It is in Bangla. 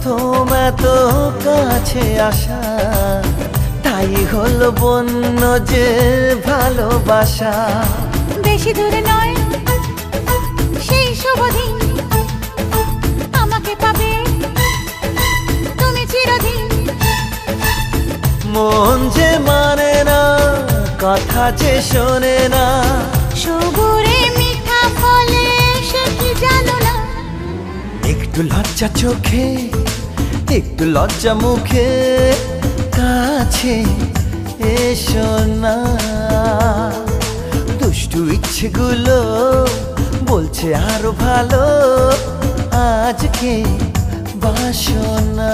প্রথম এত কাছে আসা, তাই হলো বন্য যে ভালোবাসা। বেশি দূরে নয় সেই শুভ দিন, আমাকে পাবে তুমি চিরদিন। মন যে মানে না, কথা যে শোনে না, সবুরে মিঠা ফলে সে কি জানো না। একটু লজ্জা চোখে, একটু লজ্জা মুখে, কাছে এসো না। দুষ্টু ইচ্ছেগুলো বলছে আরো ভালো, আজকে বাসনা।